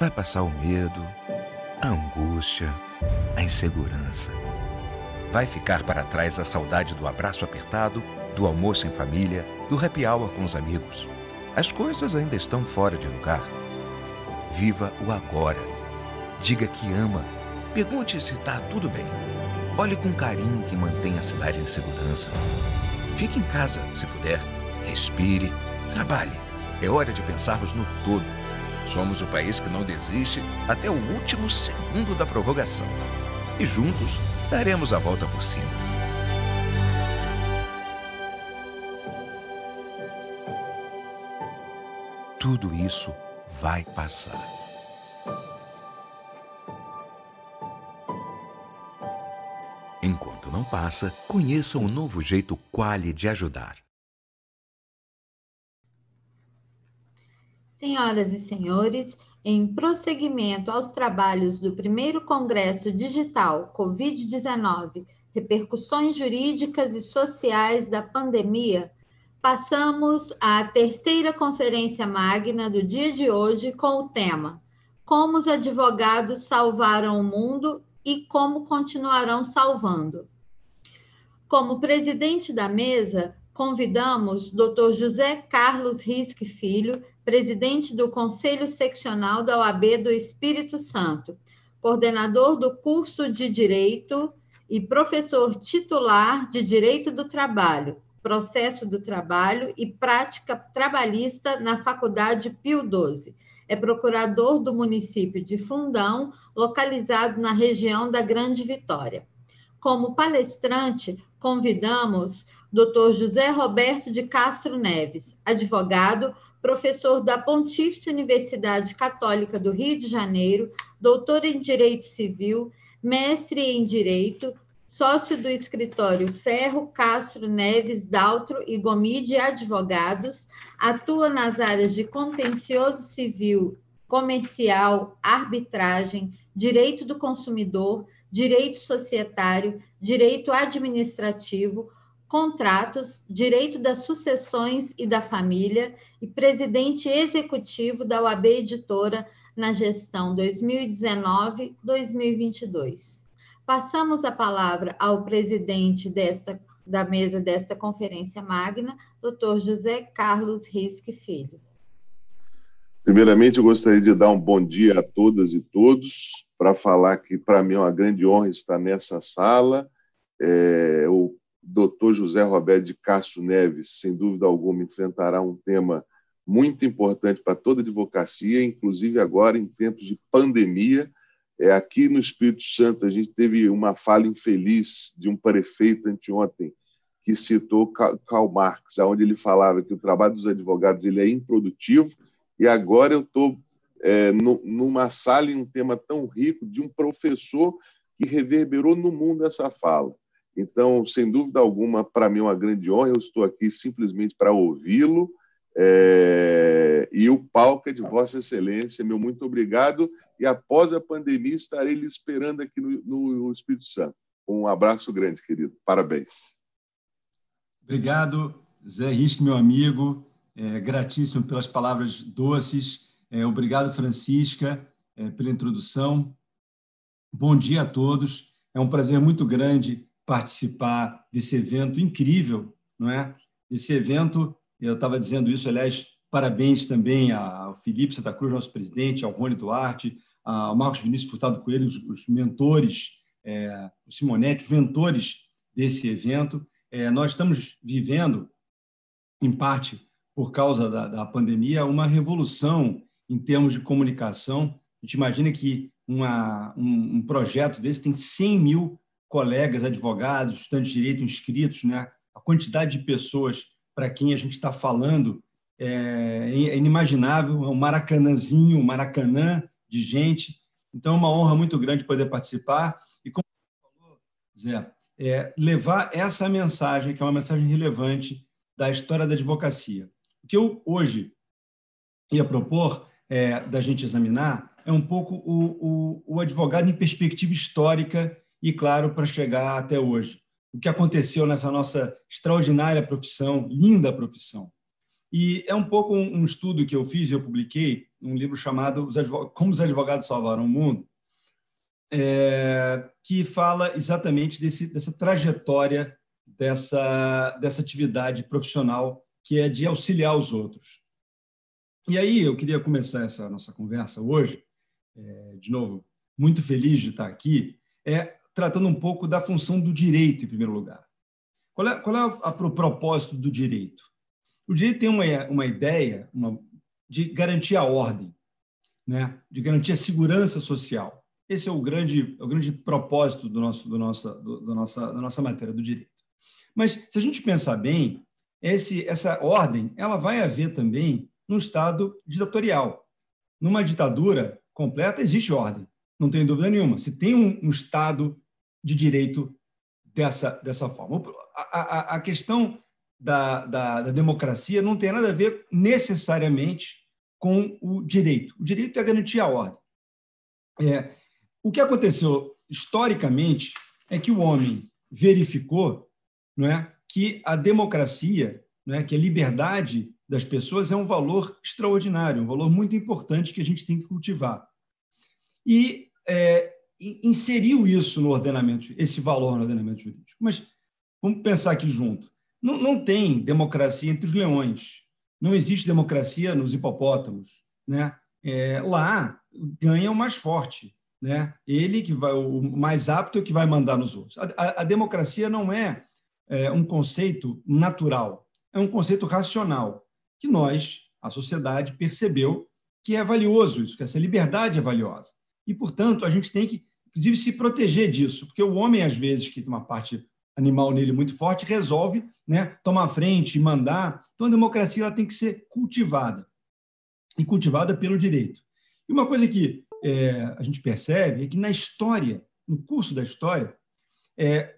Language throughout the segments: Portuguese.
Vai passar o medo, a angústia, a insegurança. Vai ficar para trás a saudade do abraço apertado, do almoço em família, do happy hour com os amigos. As coisas ainda estão fora de lugar. Viva o agora. Diga que ama. Pergunte se está tudo bem. Olhe com carinho que mantém a cidade em segurança. Fique em casa, se puder. Respire. Trabalhe. É hora de pensarmos no todo. Somos o país que não desiste até o último segundo da prorrogação. E juntos daremos a volta por cima. Tudo isso vai passar. Enquanto não passa, conheça o novo jeito Quali de ajudar. Senhoras e senhores, em prosseguimento aos trabalhos do primeiro Congresso Digital Covid-19, repercussões jurídicas e sociais da pandemia, passamos à terceira conferência magna do dia de hoje com o tema Como os advogados salvaram o mundo e como continuarão salvando. Como presidente da mesa, convidamos Dr. José Carlos Risque Filho, presidente do Conselho Seccional da OAB do Espírito Santo, coordenador do curso de Direito e professor titular de Direito do Trabalho, Processo do Trabalho e Prática Trabalhista na Faculdade Pio XII. É procurador do município de Fundão, localizado na região da Grande Vitória. Como palestrante, convidamos Dr. José Roberto de Castro Neves, advogado, professor da Pontífice Universidade Católica do Rio de Janeiro, doutor em Direito Civil, mestre em Direito, sócio do escritório Ferro, Castro Neves, Daltro e Gomide Advogados, atua nas áreas de contencioso civil, comercial, arbitragem, direito do consumidor, direito societário, direito administrativo, contratos, direito das sucessões e da família e presidente executivo da OAB Editora na gestão 2019-2022. Passamos a palavra ao presidente da mesa desta conferência magna, Dr. José Carlos Risque Filho. Primeiramente, eu gostaria de dar um bom dia a todas e todos, para falar que, para mim, é uma grande honra estar nessa sala. O Dr. José Roberto de Castro Neves, sem dúvida alguma, enfrentará um tema muito importante para toda a advocacia, inclusive agora em tempos de pandemia. Aqui no Espírito Santo, a gente teve uma fala infeliz de um prefeito anteontem, que citou Karl Marx, onde ele falava que o trabalho dos advogados ele é improdutivo, e agora eu estou numa sala em um tema tão rico de um professor que reverberou no mundo essa fala. Então, sem dúvida alguma, para mim é uma grande honra, eu estou aqui simplesmente para ouvi-lo, e o palco é de Vossa Excelência, meu muito obrigado, e após a pandemia estarei lhe esperando aqui no Espírito Santo. Um abraço grande, querido. Parabéns. Obrigado, Zé Risque, meu amigo, gratíssimo pelas palavras doces, obrigado, Francisca, pela introdução. Bom dia a todos, é um prazer muito grande participar desse evento incrível, não é? Esse evento, eu estava dizendo isso, aliás, parabéns também ao Felipe Santa Cruz, nosso presidente, ao Rony Duarte, ao Marcos Vinícius Furtado Coelho, os mentores, o Simonetti, os mentores desse evento. Nós estamos vivendo, em parte por causa da pandemia, uma revolução em termos de comunicação. A gente imagina que um projeto desse tem 100 mil colegas, advogados, estudantes de direito inscritos, né? A quantidade de pessoas para quem a gente está falando é inimaginável, é um maracanãzinho, um maracanã de gente. Então, é uma honra muito grande poder participar e, como você falou, Zé, levar essa mensagem, que é uma mensagem relevante da história da advocacia. O que eu hoje ia propor da gente examinar é um pouco o advogado em perspectiva histórica e, claro, para chegar até hoje. O que aconteceu nessa nossa extraordinária profissão, linda profissão. E é um pouco um estudo que eu fiz e eu publiquei um livro chamado Como os Advogados Salvaram o Mundo, que fala exatamente dessa trajetória dessa atividade profissional que é de auxiliar os outros. E aí eu queria começar essa nossa conversa hoje, de novo, muito feliz de estar aqui, tratando um pouco da função do direito, em primeiro lugar. Qual é o propósito do direito? O direito tem uma ideia de garantir a ordem, né? De garantir a segurança social. Esse é o grande propósito da nossa matéria do direito. Mas, se a gente pensar bem, essa ordem ela vai haver também num Estado ditatorial. Numa ditadura completa, existe ordem, não tem dúvida nenhuma. Se tem um Estado de direito dessa forma. A questão da democracia não tem nada a ver necessariamente com o direito. O direito é garantir a ordem. O que aconteceu historicamente é que o homem verificou, não é, que a democracia, não é, que a liberdade das pessoas é um valor extraordinário, um valor muito importante que a gente tem que cultivar. E inseriu isso no ordenamento, esse valor no ordenamento jurídico. Mas vamos pensar aqui junto. Não tem democracia entre os leões, não existe democracia nos hipopótamos, né? Lá ganha o mais forte, né? Ele que vai, o mais apto é o que vai mandar nos outros. A democracia não é um conceito natural, é um conceito racional, que nós, a sociedade, percebeu que é valioso isso, que essa liberdade é valiosa. E, portanto, a gente tem que, inclusive, se proteger disso, porque o homem, às vezes, que tem uma parte animal nele muito forte, resolve, né, tomar a frente e mandar. Então, a democracia ela tem que ser cultivada, e cultivada pelo direito. E uma coisa que a gente percebe é que na história, no curso da história,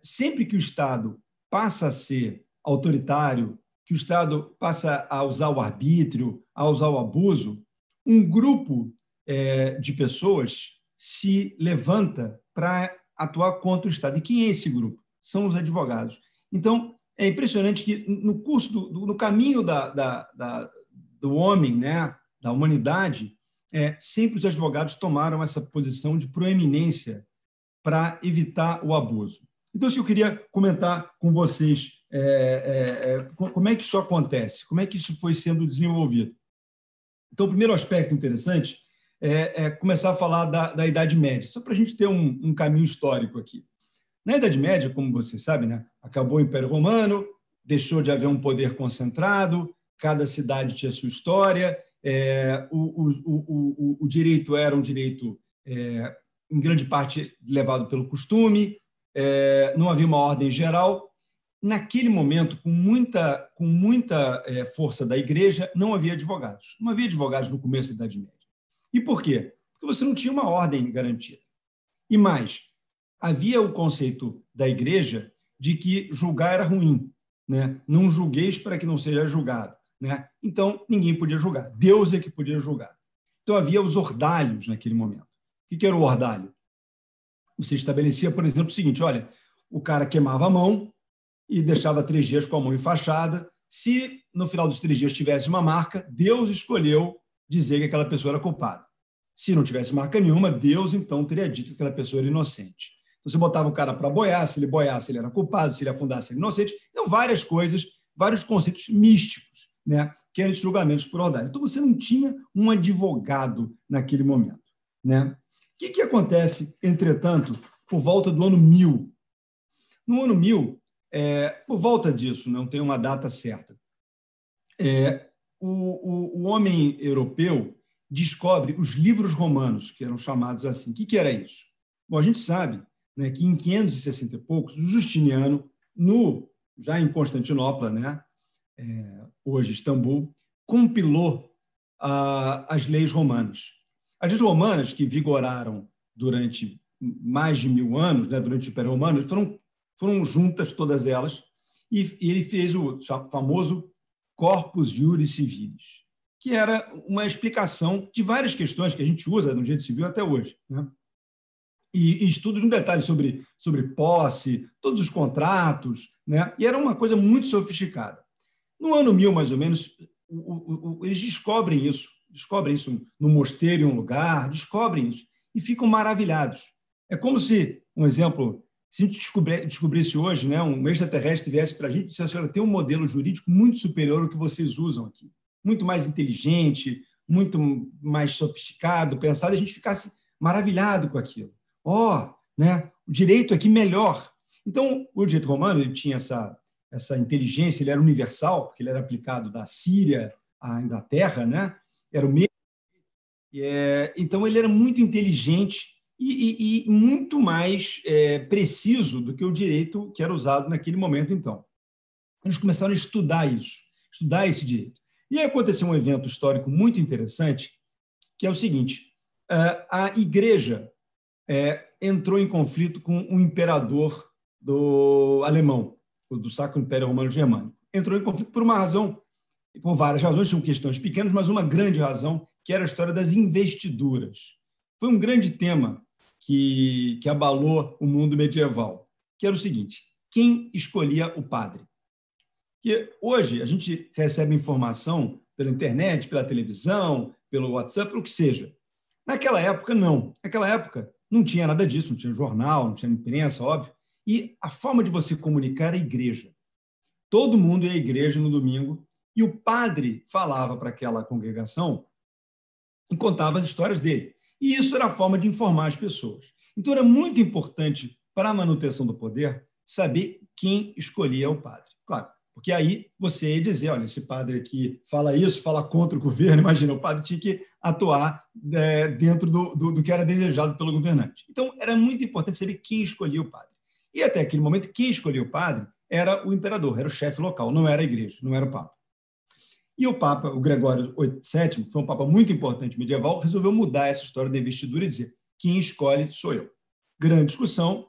sempre que o Estado passa a ser autoritário, que o Estado passa a usar o arbítrio, a usar o abuso, um grupo de pessoas se levanta para atuar contra o Estado. E quem é esse grupo? São os advogados. Então, é impressionante que no curso, no caminho do homem, né, da humanidade, sempre os advogados tomaram essa posição de proeminência para evitar o abuso. Então, eu queria comentar com vocês como é que isso acontece, como é que isso foi sendo desenvolvido. Então, o primeiro aspecto interessante é começar a falar da Idade Média, só para a gente ter um caminho histórico aqui. Na Idade Média, como você sabe, né, acabou o Império Romano, deixou de haver um poder concentrado, cada cidade tinha sua história, o direito era um direito, em grande parte, levado pelo costume, não havia uma ordem geral. Naquele momento, com muita força da igreja, não havia advogados. Não havia advogados no começo da Idade Média. E por quê? Porque você não tinha uma ordem garantida. E mais, havia o conceito da igreja de que julgar era ruim, né? Não julgueis para que não seja julgado, né? Então, ninguém podia julgar. Deus é que podia julgar. Então, havia os ordalhos naquele momento. O que era o ordalho? Você estabelecia, por exemplo, o seguinte: olha, o cara queimava a mão e deixava 3 dias com a mão enfaixada. Se, no final dos 3 dias, tivesse uma marca, Deus escolheu dizer que aquela pessoa era culpada. Se não tivesse marca nenhuma, Deus, então, teria dito que aquela pessoa era inocente. Então, você botava o cara para boiar, se ele boiasse, ele era culpado, se ele afundasse, ele era inocente. Então, várias coisas, vários conceitos místicos, né, que eram julgamentos por ordem. Então, você não tinha um advogado naquele momento, né? O que acontece, entretanto, por volta do ano 1000? No ano 1000, por volta disso, não tem uma data certa, o homem europeu descobre os livros romanos, que eram chamados assim. O que era isso? Bom, a gente sabe, né, que em 560 e poucos, o Justiniano, já em Constantinopla, né, hoje Istambul, compilou as leis romanas. As leis romanas, que vigoraram durante mais de 1000 anos, né, durante o Império Romano, foram juntas todas elas, e ele fez o famoso Corpus Juris Civilis, que era uma explicação de várias questões que a gente usa no direito civil até hoje, né? E estudos no detalhe sobre posse, todos os contratos, né? E era uma coisa muito sofisticada. No ano 1000, mais ou menos, eles descobrem isso, descobrem isso no mosteiro em um lugar, descobrem isso e ficam maravilhados. É como se, um exemplo, se a gente descobrisse hoje, né, um extraterrestre viesse para a gente e dissesse: olha, tem um modelo jurídico muito superior ao que vocês usam aqui, muito mais inteligente, muito mais sofisticado, pensado, e a gente ficasse maravilhado com aquilo. Né, o direito aqui melhor. Então, o direito romano ele tinha essa inteligência, ele era universal, porque ele era aplicado da Síria à Inglaterra, né? Era o mesmo. Então, ele era muito inteligente e muito mais preciso do que o direito que era usado naquele momento, então. Eles começaram a estudar isso, estudar esse direito. E aí aconteceu um evento histórico muito interessante, que é o seguinte: a igreja entrou em conflito com o imperador do alemão, do Sacro Império Romano Germânico. Entrou em conflito por uma razão, por várias razões, tinham questões pequenas, mas uma grande razão, que era a história das investiduras. Foi um grande tema que abalou o mundo medieval, que era o seguinte: quem escolhia o padre? Que hoje a gente recebe informação pela internet, pela televisão, pelo WhatsApp, o que seja. Naquela época, não. Naquela época, não tinha nada disso, não tinha jornal, não tinha imprensa, óbvio. E a forma de você comunicar era a igreja. Todo mundo ia à igreja no domingo e o padre falava para aquela congregação e contava as histórias dele. E isso era a forma de informar as pessoas. Então, era muito importante para a manutenção do poder saber quem escolhia o padre. Claro, porque aí você ia dizer: olha, esse padre aqui fala isso, fala contra o governo. Imagina, o padre tinha que atuar dentro do que era desejado pelo governante. Então, era muito importante saber quem escolhia o padre. E até aquele momento, quem escolhia o padre era o imperador, era o chefe local, não era a igreja, não era o papa. E o papa, o Gregório VII, que foi um papa muito importante medieval, resolveu mudar essa história da investidura e dizer: quem escolhe sou eu. Grande discussão.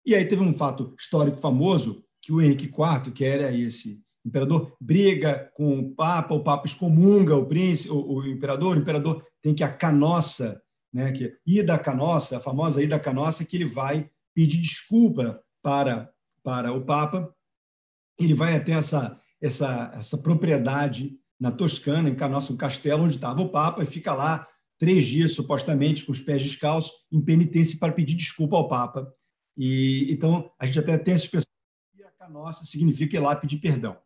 E aí teve um fato histórico famoso, que o Henrique IV, que era esse imperador, briga com o papa excomunga o príncipe, o imperador tem que a canossa, né, que ida canossa, a famosa ida canossa, que ele vai pedir desculpa para o papa. Ele vai até essa propriedade na Toscana, em Canossa, um castelo onde estava o papa, e fica lá 3 dias, supostamente, com os pés descalços, em penitência para pedir desculpa ao papa. E então, a gente até tem essa expressão: a canossa significa ir lá pedir perdão.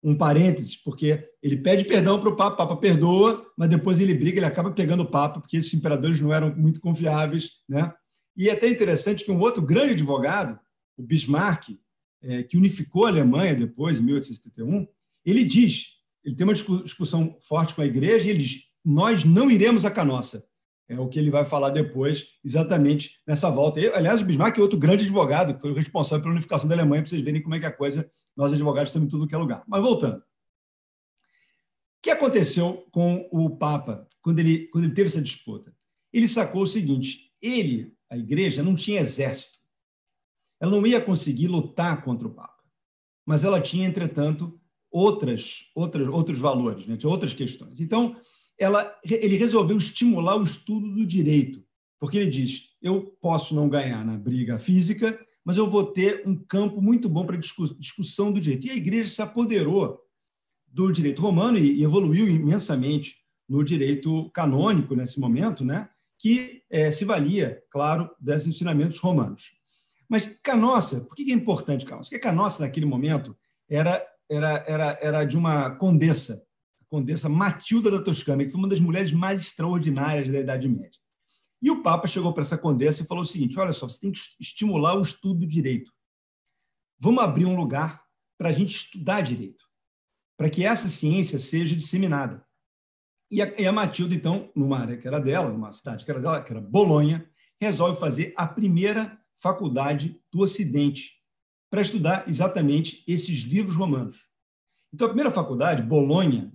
Um parênteses, porque ele pede perdão para o papa perdoa, mas depois ele briga, ele acaba pegando o papa, porque esses imperadores não eram muito confiáveis, né? E é até interessante que um outro grande advogado, o Bismarck, que unificou a Alemanha depois, em 1871, ele tem uma discussão forte com a igreja, e ele diz: nós não iremos a canossa. É o que ele vai falar depois, exatamente nessa volta. Aliás, o Bismarck é outro grande advogado, que foi o responsável pela unificação da Alemanha, para vocês verem como é que a coisa, nós advogados estamos em tudo que é lugar. Mas voltando. O que aconteceu com o Papa quando ele teve essa disputa? Ele sacou o seguinte: a igreja, não tinha exército. Ela não ia conseguir lutar contra o Papa, mas ela tinha, entretanto, outros valores, né? Tinha outras questões. Então, ele resolveu estimular o estudo do direito, porque ele diz: eu posso não ganhar na briga física, mas eu vou ter um campo muito bom para discussão do direito. E a igreja se apoderou do direito romano e evoluiu imensamente no direito canônico nesse momento, né? Que se valia, claro, dos ensinamentos romanos. Mas Canossa, por que é importante Canossa? Porque Canossa, naquele momento, era de uma condessa, a condessa Matilda da Toscana, que foi uma das mulheres mais extraordinárias da Idade Média. E o Papa chegou para essa condessa e falou o seguinte: olha só, você tem que estimular o estudo do direito. Vamos abrir um lugar para a gente estudar direito, para que essa ciência seja disseminada. E a Matilda, então, numa área que era dela, numa cidade que era dela, que era Bolonha, resolve fazer a primeira faculdade do Ocidente para estudar exatamente esses livros romanos. Então, a primeira faculdade, Bolonha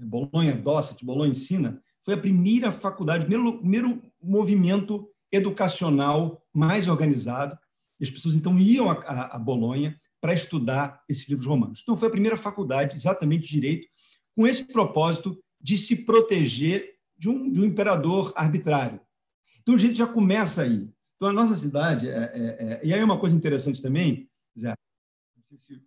Docet, Bolonha Ensina, foi a primeira faculdade, o primeiro movimento educacional mais organizado. E as pessoas, então, iam a Bolonha para estudar esses livros romanos. Então, foi a primeira faculdade, exatamente de direito, com esse propósito de se proteger de um imperador arbitrário. Então, a gente já começa aí. Então, a nossa cidade... E aí é uma coisa interessante também, Zé, não sei se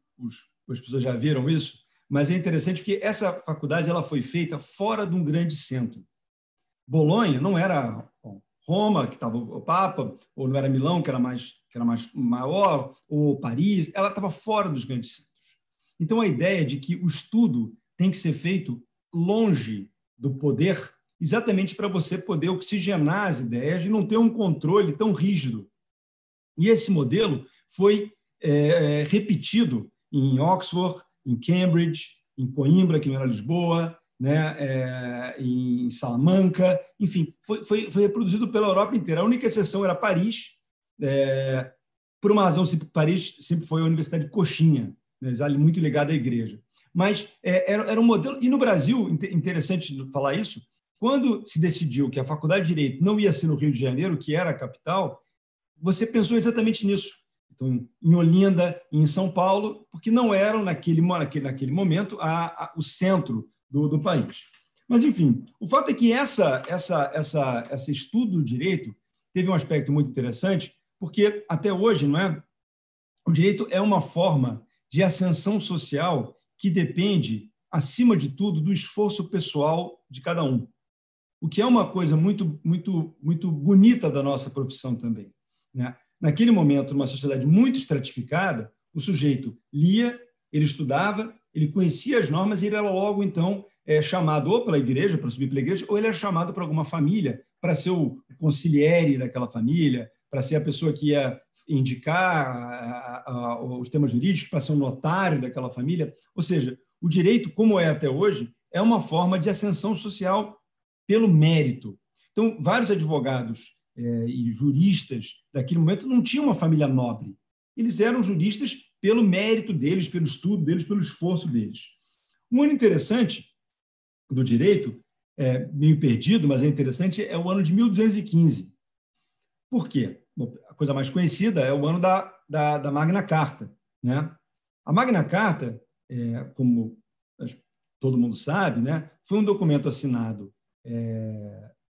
as pessoas já viram isso, mas é interessante porque essa faculdade ela foi feita fora de um grande centro. Bolonha não era Roma, que estava o Papa, ou não era Milão, que era mais maior, ou Paris, ela estava fora dos grandes centros. Então, a ideia de que o estudo tem que ser feito longe do poder, exatamente para você poder oxigenar as ideias e não ter um controle tão rígido. E esse modelo foi repetido em Oxford, em Cambridge, em Coimbra, que não era Lisboa, né, em Salamanca, enfim, foi reproduzido pela Europa inteira. A única exceção era Paris, por uma razão, Paris sempre foi a Universidade de Coxinha, né, muito ligada à igreja. Mas era um modelo, e no Brasil, interessante falar isso, quando se decidiu que a Faculdade de Direito não ia ser no Rio de Janeiro, que era a capital, você pensou exatamente nisso. Então, em Olinda, em São Paulo, porque não eram, naquele momento, o centro do país. Mas, enfim, o fato é que esse estudo do direito teve um aspecto muito interessante, porque, até hoje, não é? O direito é uma forma de ascensão social que depende, acima de tudo, do esforço pessoal de cada um, o que é uma coisa muito, muito, muito bonita da nossa profissão também, né? Naquele momento, numa sociedade muito estratificada, o sujeito lia, ele estudava, ele conhecia as normas e ele era logo, então, chamado ou pela igreja, para subir pela igreja, ou ele era chamado para alguma família, para ser o consigliere daquela família, para ser a pessoa que ia indicar os temas jurídicos, para ser um notário daquela família. Ou seja, o direito, como é até hoje, é uma forma de ascensão social pelo mérito. Então, vários advogados e juristas daquele momento não tinham uma família nobre. Eles eram juristas pelo mérito deles, pelo estudo deles, pelo esforço deles. Um ano interessante do direito, meio perdido, mas é interessante, é o ano de 1215. Por quê? Bom, a coisa mais conhecida é o ano da Magna Carta, né? A Magna Carta, como todo mundo sabe, né, foi um documento assinado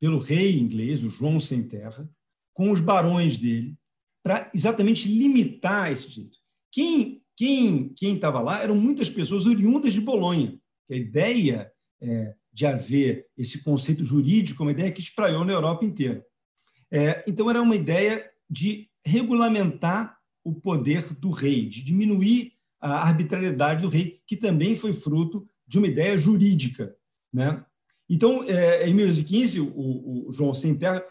pelo rei inglês, o João Sem Terra, com os barões dele, para exatamente limitar esse direito. Quem estava lá eram muitas pessoas oriundas de Bolonha. A ideia de haver esse conceito jurídico é uma ideia que espraiou na Europa inteira. Então, era uma ideia de regulamentar o poder do rei, de diminuir a arbitrariedade do rei, que também foi fruto de uma ideia jurídica, né? Então, em 1215, o João Sem Terra,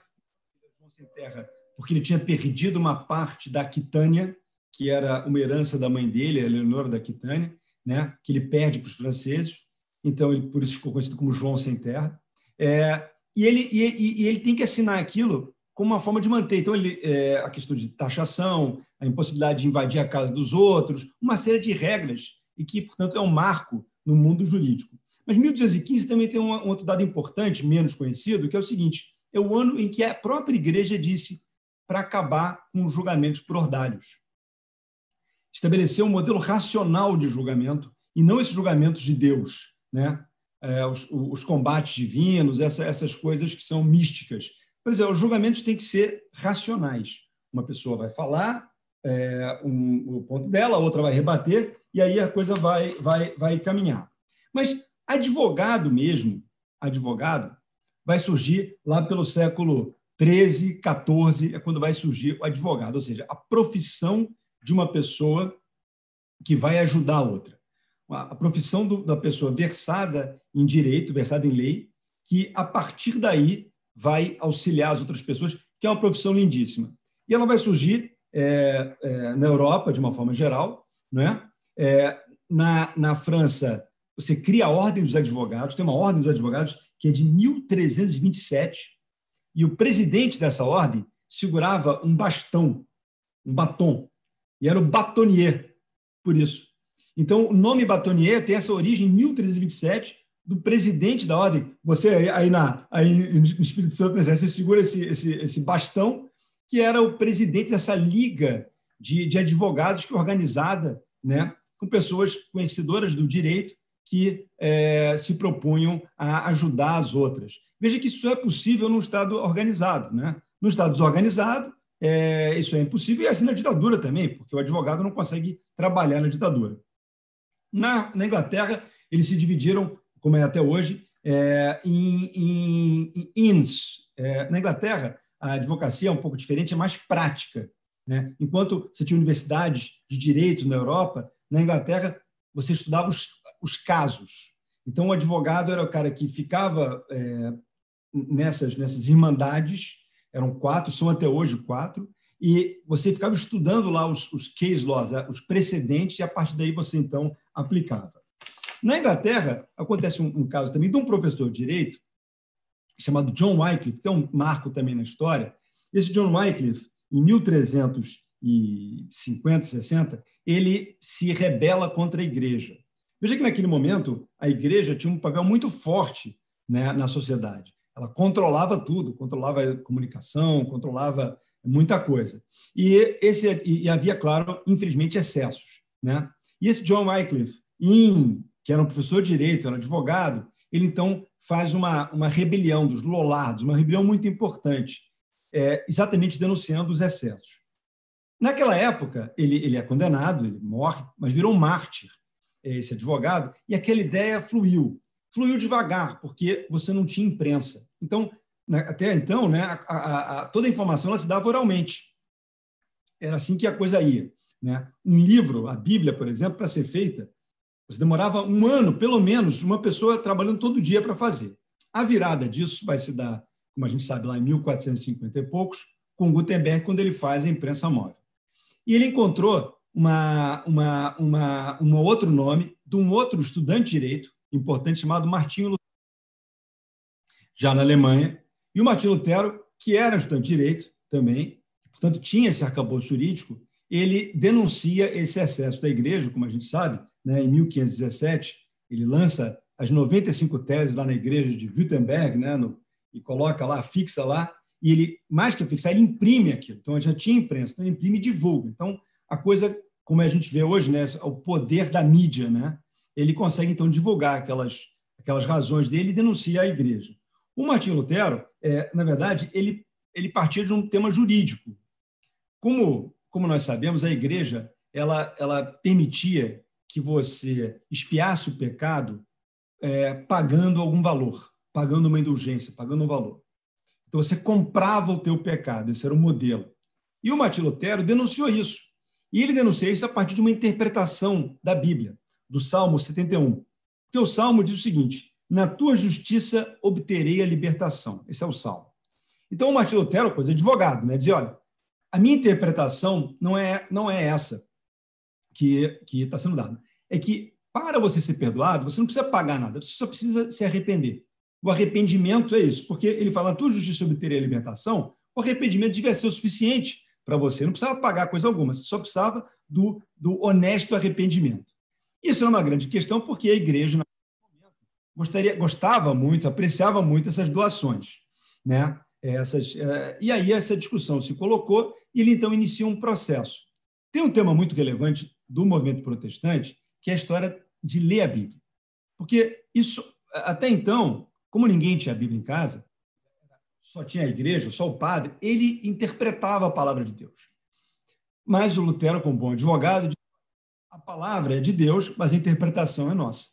porque ele tinha perdido uma parte da Aquitânia, que era uma herança da mãe dele, a Leonor da Aquitânia, né, que ele perde para os franceses, então ele por isso ficou conhecido como João Sem Terra, e ele tem que assinar aquilo como uma forma de manter. Então, a questão de taxação, a impossibilidade de invadir a casa dos outros, uma série de regras, e que, portanto, é um marco no mundo jurídico. Mas 1215 também tem um outro dado importante, menos conhecido, que é o seguinte: é o ano em que a própria igreja disse para acabar com os julgamentos por ordálios. Estabeleceu um modelo racional de julgamento, e não esses julgamentos de Deus, né? Os combates divinos, essas coisas que são místicas. Por exemplo, os julgamentos têm que ser racionais. Uma pessoa vai falar o ponto dela, a outra vai rebater, e aí a coisa vai caminhar. Mas advogado mesmo, vai surgir lá pelo século XIII, XIV, é quando vai surgir o advogado, ou seja, a profissão de uma pessoa que vai ajudar a outra. A profissão da pessoa versada em direito, versada em lei, que, a partir daí, vai auxiliar as outras pessoas, que é uma profissão lindíssima. E ela vai surgir na Europa, de uma forma geral, né? Na França, você cria a Ordem dos Advogados, tem uma Ordem dos Advogados que é de 1327, e o presidente dessa ordem segurava um batom, e era o bâtonnier, por isso. Então, o nome bâtonnier tem essa origem em 1327, do presidente da ordem. Você, aí no Espírito Santo, você segura esse bastão, que era o presidente dessa liga de advogados que é organizada, né, com pessoas conhecedoras do direito, que se propunham a ajudar as outras. Veja que isso é possível num Estado organizado, né? No Estado desorganizado, isso é impossível, e assim na ditadura também, porque o advogado não consegue trabalhar na ditadura. Na Inglaterra, eles se dividiram, como é até hoje, em Inns. Na Inglaterra, a advocacia é um pouco diferente, é mais prática, né? Enquanto você tinha universidades de direito na Europa, na Inglaterra você estudava os casos. Então, o advogado era o cara que ficava nessas irmandades, eram 4, são até hoje 4, e você ficava estudando lá os case laws, os precedentes, e a partir daí você, então, aplicava. Na Inglaterra, acontece um caso também de um professor de direito chamado John Wycliffe, que é um marco também na história. Esse John Wycliffe, em 1350, 60, ele se rebela contra a igreja. Veja que, naquele momento, a igreja tinha um papel muito forte, né, na sociedade. Ela controlava tudo, controlava a comunicação, controlava muita coisa. E havia, claro, infelizmente, excessos, né? E esse John Wycliffe, que era um professor de direito, era um advogado, ele, então, faz uma rebelião dos Lollards, uma rebelião muito importante, exatamente denunciando os excessos. Naquela época, ele é condenado, ele morre, mas virou um mártir, esse advogado, e aquela ideia fluiu devagar, porque você não tinha imprensa. Então, até então, né, toda a informação ela se dava oralmente. Era assim que a coisa ia, né? Um livro, a Bíblia, por exemplo, para ser feita, você demorava um ano, pelo menos, uma pessoa trabalhando todo dia para fazer. A virada disso vai se dar, como a gente sabe, lá em 1450 e poucos, com Gutenberg, quando ele faz a imprensa móvel. E ele encontrou um outro nome de um outro estudante de direito importante chamado Martinho Lutero, já na Alemanha. E o Martinho Lutero, que era estudante de direito também, portanto tinha esse arcabouço jurídico, ele denuncia esse excesso da igreja, como a gente sabe, né? Em 1517, ele lança as 95 teses lá na igreja de Wittenberg, né? E coloca lá, fixa lá, e ele, mais que fixar, ele imprime aquilo. Então, já tinha imprensa, então ele imprime e divulga. Então, a coisa, como a gente vê hoje, né? O poder da mídia, né? Ele consegue, então, divulgar aquelas razões dele e denuncia a igreja. O Martinho Lutero, na verdade, ele partia de um tema jurídico. Como nós sabemos, a igreja ela permitia que você expiasse o pecado pagando algum valor, pagando uma indulgência, pagando um valor. Então, você comprava o teu pecado, esse era o modelo. E o Martinho Lutero denunciou isso. E ele denuncia isso a partir de uma interpretação da Bíblia, do Salmo 71. Porque o Salmo diz o seguinte: na tua justiça obterei a libertação. Esse é o Salmo. Então, o Martinho Lutero, coisa de advogado, né? Dizia, olha, a minha interpretação não é essa que está sendo dada. É que, para você ser perdoado, você não precisa pagar nada, você só precisa se arrepender. O arrependimento é isso, porque ele fala, na tua justiça obterei a libertação, o arrependimento devia ser o suficiente para você, não precisava pagar coisa alguma, você só precisava do honesto arrependimento. Isso é uma grande questão, porque a igreja, naquele momento, gostava muito, apreciava muito essas doações, né? E aí essa discussão se colocou e ele, então, inicia um processo. Tem um tema muito relevante do movimento protestante, que é a história de ler a Bíblia. Porque isso, até então, como ninguém tinha a Bíblia em casa, só tinha a igreja, só o padre, ele interpretava a palavra de Deus. Mas o Lutero, como bom advogado, a palavra é de Deus, mas a interpretação é nossa,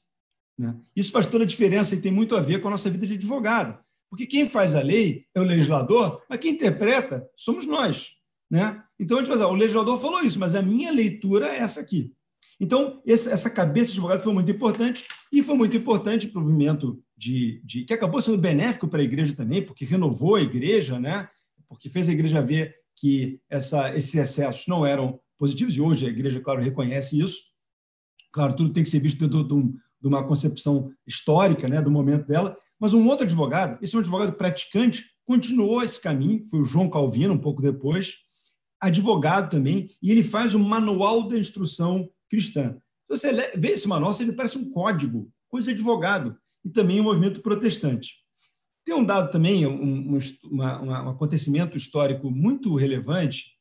né? Isso faz toda a diferença e tem muito a ver com a nossa vida de advogado. Porque quem faz a lei é o legislador, mas quem interpreta somos nós, né? Então, a gente vai dizer, o legislador falou isso, mas a minha leitura é essa aqui. Então, essa cabeça de advogado foi muito importante, e foi muito importante para o movimento que acabou sendo benéfico para a igreja também, porque renovou a igreja, né? Porque fez a igreja ver que esses excessos não eram positivos, e hoje a igreja, claro, reconhece isso. Claro, tudo tem que ser visto dentro de uma concepção histórica, né, do momento dela. Mas um outro advogado, esse é um advogado praticante, continuou esse caminho, foi o João Calvino, um pouco depois, advogado também, e ele faz um manual da instrução cristã. Você vê esse manual, ele parece um código, coisa de advogado, e também o movimento protestante. Tem um dado também, um acontecimento histórico muito relevante,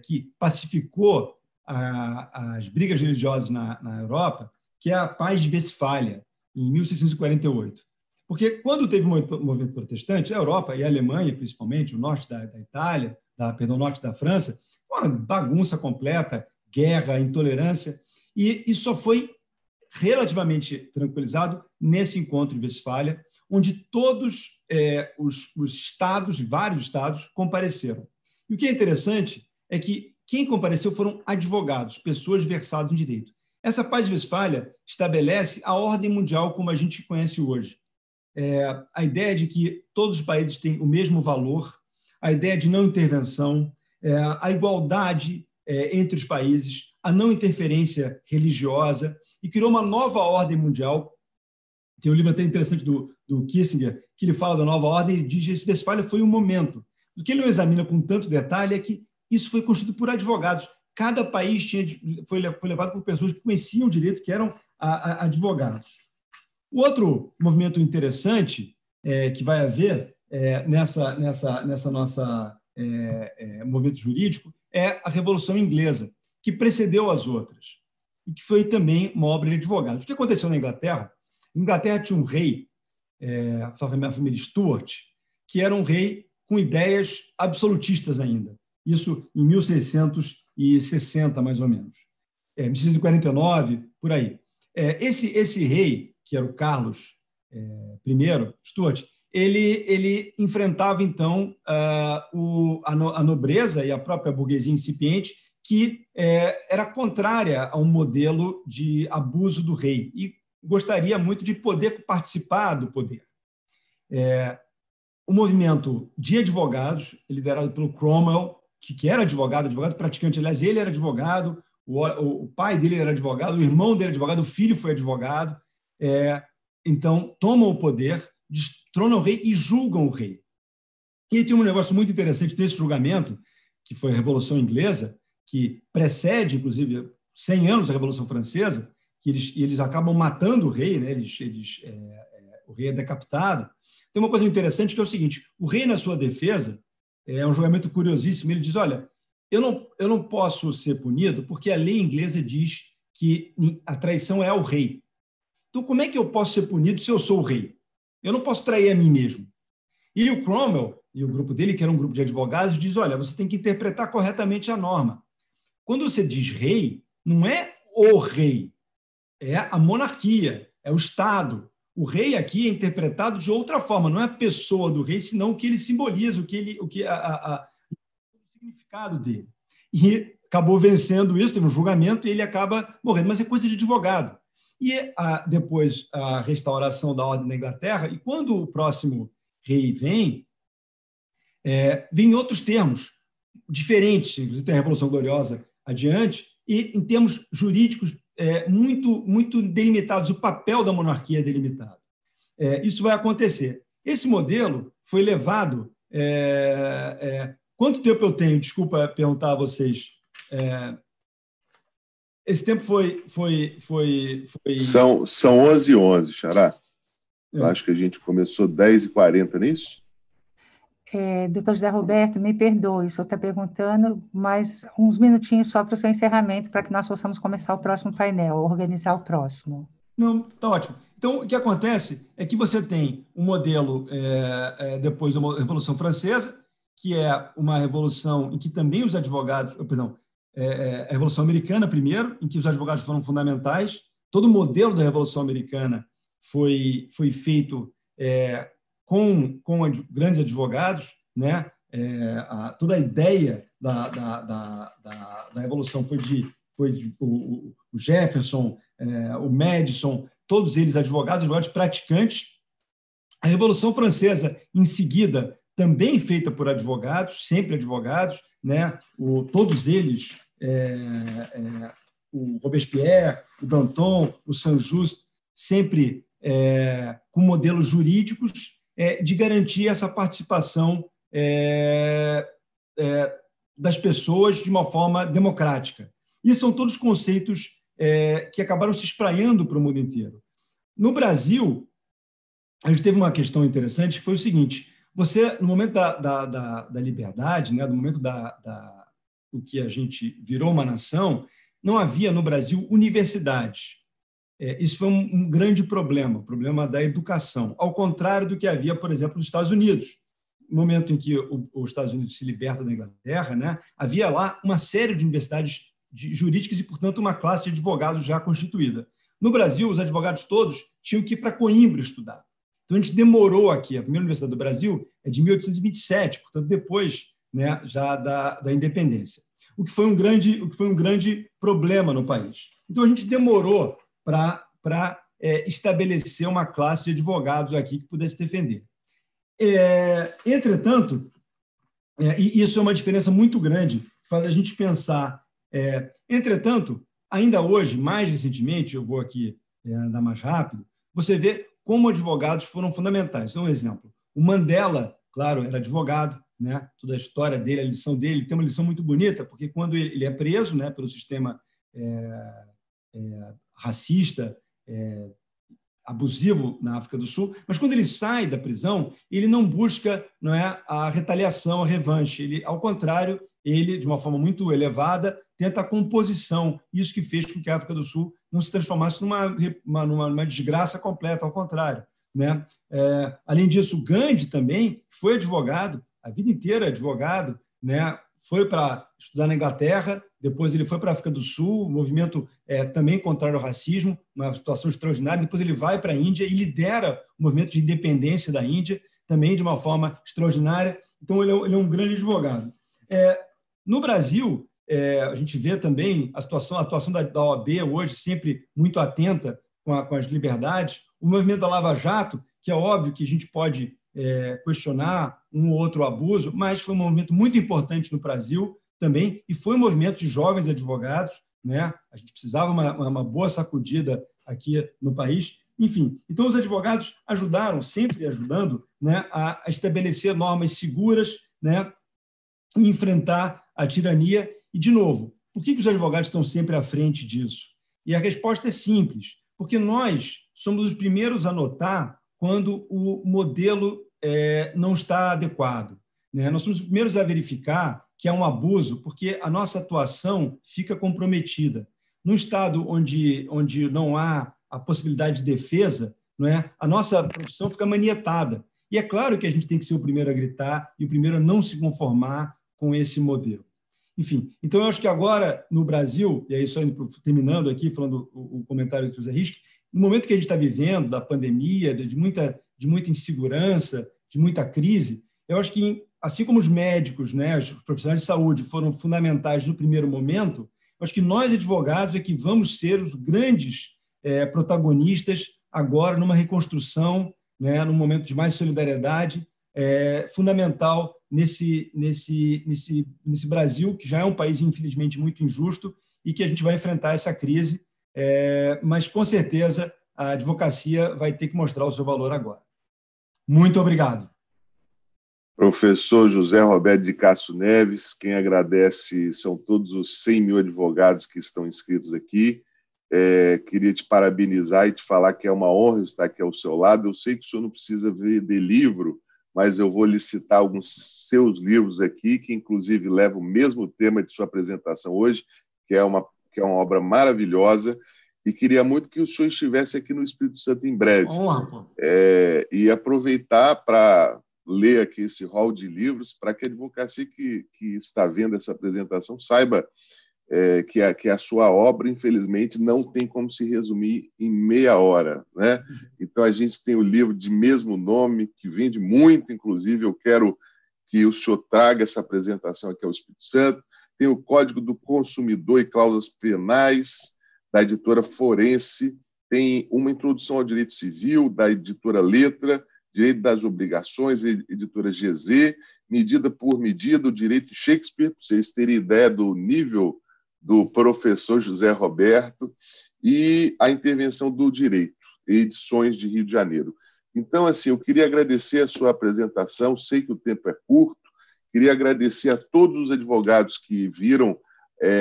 que pacificou as brigas religiosas na Europa, que é a Paz de Westfália, em 1648. Porque quando teve um movimento protestante, a Europa e a Alemanha, principalmente, o norte da Itália, o norte da França, uma bagunça completa, guerra, intolerância, e isso só foi relativamente tranquilizado nesse encontro de Westfália, onde todos os estados, vários estados, compareceram. E o que é interessante é que quem compareceu foram advogados, pessoas versadas em direito. Essa Paz de Westfália estabelece a ordem mundial como a gente conhece hoje. A ideia de que todos os países têm o mesmo valor, a ideia de não intervenção, a igualdade entre os países, a não interferência religiosa, e criou uma nova ordem mundial. Tem um livro até interessante do Kissinger, que ele fala da nova ordem, e diz que esse Westfália foi um momento. O que ele não examina com tanto detalhe é que isso foi construído por advogados. Cada país foi levado por pessoas que conheciam o direito, que eram advogados. O outro movimento interessante que vai haver nessa nossa movimento jurídico é a Revolução Inglesa, que precedeu as outras, e que foi também uma obra de advogados. O que aconteceu na Inglaterra? A Inglaterra tinha um rei, a família Stuart, que era um rei com ideias absolutistas ainda. Isso em 1660, mais ou menos. 1649, por aí. Esse rei, que era o Carlos I, Stuart, ele enfrentava, então, a nobreza e a própria burguesia incipiente, que era contrária a um modelo de abuso do rei e gostaria muito de poder participar do poder. O movimento de advogados, liderado pelo Cromwell, que era advogado praticante, aliás, ele era advogado, o pai dele era advogado, o irmão dele era advogado, o filho foi advogado, então tomam o poder, destronam o rei e julgam o rei. E tem um negócio muito interessante nesse julgamento, que foi a Revolução Inglesa, que precede, inclusive, 100 anos da Revolução Francesa, que eles acabam matando o rei, né? O rei é decapitado. Tem uma coisa interessante que é o seguinte: o rei, na sua defesa, é um julgamento curiosíssimo, ele diz, olha, eu não posso ser punido porque a lei inglesa diz que a traição é ao rei. Então, como é que eu posso ser punido se eu sou o rei? Eu não posso trair a mim mesmo. E o Cromwell e o grupo dele, que era um grupo de advogados, diz, olha, você tem que interpretar corretamente a norma. Quando você diz rei, não é o rei, é a monarquia, é o Estado. O rei aqui é interpretado de outra forma, não é a pessoa do rei, senão o que ele simboliza, o significado dele. E acabou vencendo isso, teve um julgamento e ele acaba morrendo, mas é coisa de advogado. E depois a restauração da ordem na Inglaterra, e quando o próximo rei vem em outros termos diferentes, inclusive tem a Revolução Gloriosa adiante, e em termos jurídicos muito delimitados, o papel da monarquia é delimitado. Isso vai acontecer. Esse modelo foi levado... quanto tempo eu tenho? Desculpa perguntar a vocês. Esse tempo foi... São 11h11, Xará. Eu acho que a gente começou 10h40, não é isso? Doutor José Roberto, me perdoe, o senhor está perguntando, mas uns minutinhos só para o seu encerramento, para que nós possamos começar o próximo painel, organizar o próximo. Não, está ótimo. Então, o que acontece é que você tem um modelo, depois da Revolução Francesa, que é uma revolução em que também os advogados... a Revolução Americana, primeiro, em que os advogados foram fundamentais. Todo o modelo da Revolução Americana foi feito com grandes advogados, né? Toda a ideia da Revolução foi de o Jefferson, o Madison, todos eles advogados praticantes. A Revolução Francesa, em seguida, também feita por advogados, sempre advogados, né? Todos eles, o Robespierre, o Danton, o Saint-Just, sempre com modelos jurídicos de garantir essa participação das pessoas de uma forma democrática. E são todos conceitos que acabaram se espraiando para o mundo inteiro. No Brasil, a gente teve uma questão interessante, que foi o seguinte: você, no momento da liberdade, né, no momento do que a gente virou uma nação, não havia no Brasil universidades. Isso foi um grande problema, o problema da educação, ao contrário do que havia, por exemplo, nos Estados Unidos. No momento em que os Estados Unidos se liberta da Inglaterra, né, havia lá uma série de universidades jurídicas e, portanto, uma classe de advogados já constituída. No Brasil, os advogados todos tinham que ir para Coimbra estudar. Então, a gente demorou aqui. A primeira universidade do Brasil é de 1827, portanto, depois, né, já da independência. O que foi um grande problema no país. Então, a gente demorou para estabelecer uma classe de advogados aqui que pudesse defender. Entretanto, e isso é uma diferença muito grande, que faz a gente pensar. Entretanto, ainda hoje, mais recentemente, eu vou aqui andar mais rápido, você vê como advogados foram fundamentais. Um exemplo, o Mandela, claro, era advogado, né? Toda a história dele, a lição dele, tem uma lição muito bonita, porque quando ele é preso, né, pelo sistema racista, abusivo na África do Sul, mas quando ele sai da prisão, ele não busca, não é, a retaliação, a revanche. Ele, ao contrário, ele, de uma forma muito elevada, tenta a composição. Isso que fez com que a África do Sul não se transformasse numa desgraça completa, ao contrário, né? Além disso, Gandhi também, que foi advogado, a vida inteira advogado, né? Foi para estudar na Inglaterra, depois ele foi para a África do Sul, um movimento também contrário ao racismo, uma situação extraordinária. Depois ele vai para a Índia e lidera o movimento de independência da Índia, também de uma forma extraordinária. Então, ele é um grande advogado. No Brasil, a gente vê também a atuação da OAB hoje sempre muito atenta com as liberdades. O movimento da Lava Jato, que é óbvio que a gente pode questionar um ou outro abuso, mas foi um movimento muito importante no Brasil também, e foi um movimento de jovens advogados, né? A gente precisava uma boa sacudida aqui no país. Enfim, então os advogados ajudaram, sempre ajudando, né, a estabelecer normas seguras, né, e enfrentar a tirania. E, de novo, por que os advogados estão sempre à frente disso? E a resposta é simples, porque nós somos os primeiros a notar quando o modelo não está adequado, né? Nós somos os primeiros a verificar que é um abuso, porque a nossa atuação fica comprometida. Num Estado onde não há a possibilidade de defesa, não é? A nossa profissão fica manietada. E é claro que a gente tem que ser o primeiro a gritar e o primeiro a não se conformar com esse modelo. Enfim, então eu acho que agora, no Brasil, e aí só terminando aqui, falando o comentário do José Risque, no momento que a gente está vivendo, da pandemia, de muita insegurança, de muita crise, eu acho que, assim como os médicos, né, os profissionais de saúde foram fundamentais no primeiro momento, eu acho que nós, advogados, é que vamos ser os grandes protagonistas agora numa reconstrução, né, num momento de mais solidariedade, fundamental nesse Brasil, que já é um país, infelizmente, muito injusto e que a gente vai enfrentar essa crise, mas, com certeza, a advocacia vai ter que mostrar o seu valor agora. Muito obrigado. Professor José Roberto de Castro Neves, quem agradece são todos os 100 mil advogados que estão inscritos aqui. Queria te parabenizar e te falar que é uma honra estar aqui ao seu lado. Eu sei que o senhor não precisa ver de livro, mas eu vou lhe citar alguns seus livros aqui, que inclusive levam o mesmo tema de sua apresentação hoje, que é uma obra maravilhosa, e queria muito que o senhor estivesse aqui no Espírito Santo em breve. E aproveitar para ler aqui esse hall de livros, para que a advocacia que está vendo essa apresentação saiba que a sua obra, infelizmente, não tem como se resumir em meia hora, né? Então, a gente tem o livro de mesmo nome, que vende muito, inclusive. Eu quero que o senhor traga essa apresentação aqui ao Espírito Santo. Tem o Código do Consumidor e Cláusulas Penais, da editora Forense. Tem uma Introdução ao Direito Civil, da editora Letra, Direito das Obrigações, editora GZ, Medida por Medida, o Direito Shakespeare, para vocês terem ideia do nível do professor José Roberto, e a Intervenção do Direito, edições de Rio de Janeiro. Então, assim, eu queria agradecer a sua apresentação, sei que o tempo é curto, queria agradecer a todos os advogados que viram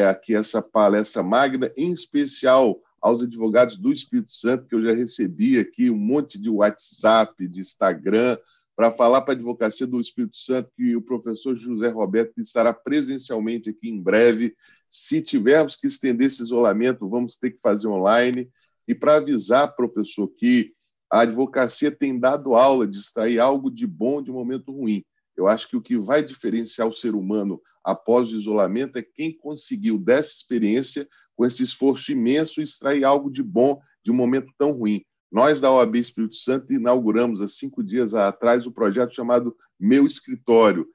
aqui essa palestra magna, em especial aos advogados do Espírito Santo, que eu já recebi aqui um monte de WhatsApp, de Instagram, para falar para a advocacia do Espírito Santo que o professor José Roberto estará presencialmente aqui em breve. Se tivermos que estender esse isolamento, vamos ter que fazer online. E para avisar, professor, que a advocacia tem dado aula de extrair algo de bom de um momento ruim. Eu acho que o que vai diferenciar o ser humano após o isolamento é quem conseguiu, dessa experiência, com esse esforço imenso, extrair algo de bom de um momento tão ruim. Nós, da OAB Espírito Santo, inauguramos, há 5 dias atrás, o projeto chamado Meu Escritório,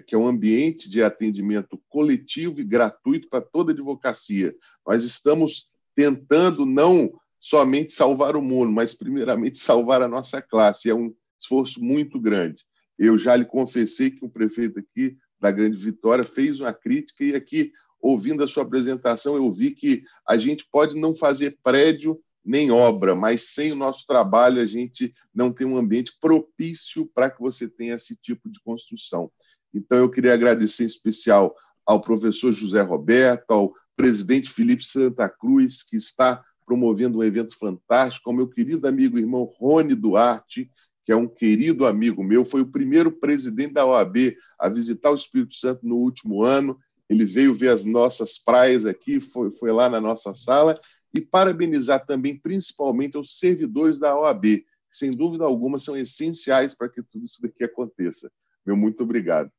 que é um ambiente de atendimento coletivo e gratuito para toda a advocacia. Nós estamos tentando não somente salvar o mundo, mas, primeiramente, salvar a nossa classe. É um esforço muito grande. Eu já lhe confessei que o prefeito aqui da Grande Vitória fez uma crítica e aqui, ouvindo a sua apresentação, eu vi que a gente pode não fazer prédio nem obra, mas sem o nosso trabalho a gente não tem um ambiente propício para que você tenha esse tipo de construção. Então, eu queria agradecer em especial ao professor José Roberto, ao presidente Felipe Santa Cruz, que está promovendo um evento fantástico, ao meu querido amigo irmão Rony Duarte, que é um querido amigo meu, foi o primeiro presidente da OAB a visitar o Espírito Santo no último ano. Ele veio ver as nossas praias aqui, foi lá na nossa sala, e parabenizar também, principalmente, aos servidores da OAB, que, sem dúvida alguma, são essenciais para que tudo isso daqui aconteça. Meu muito obrigado.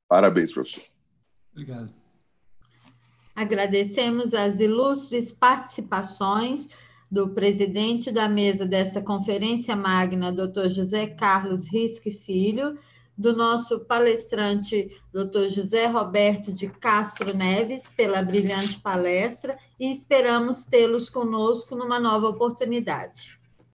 Parabéns, professor. Obrigado. Agradecemos as ilustres participações do presidente da mesa dessa conferência magna, Dr. José Carlos Risque Filho, do nosso palestrante, Dr. José Roberto de Castro Neves, pela brilhante palestra, e esperamos tê-los conosco numa nova oportunidade.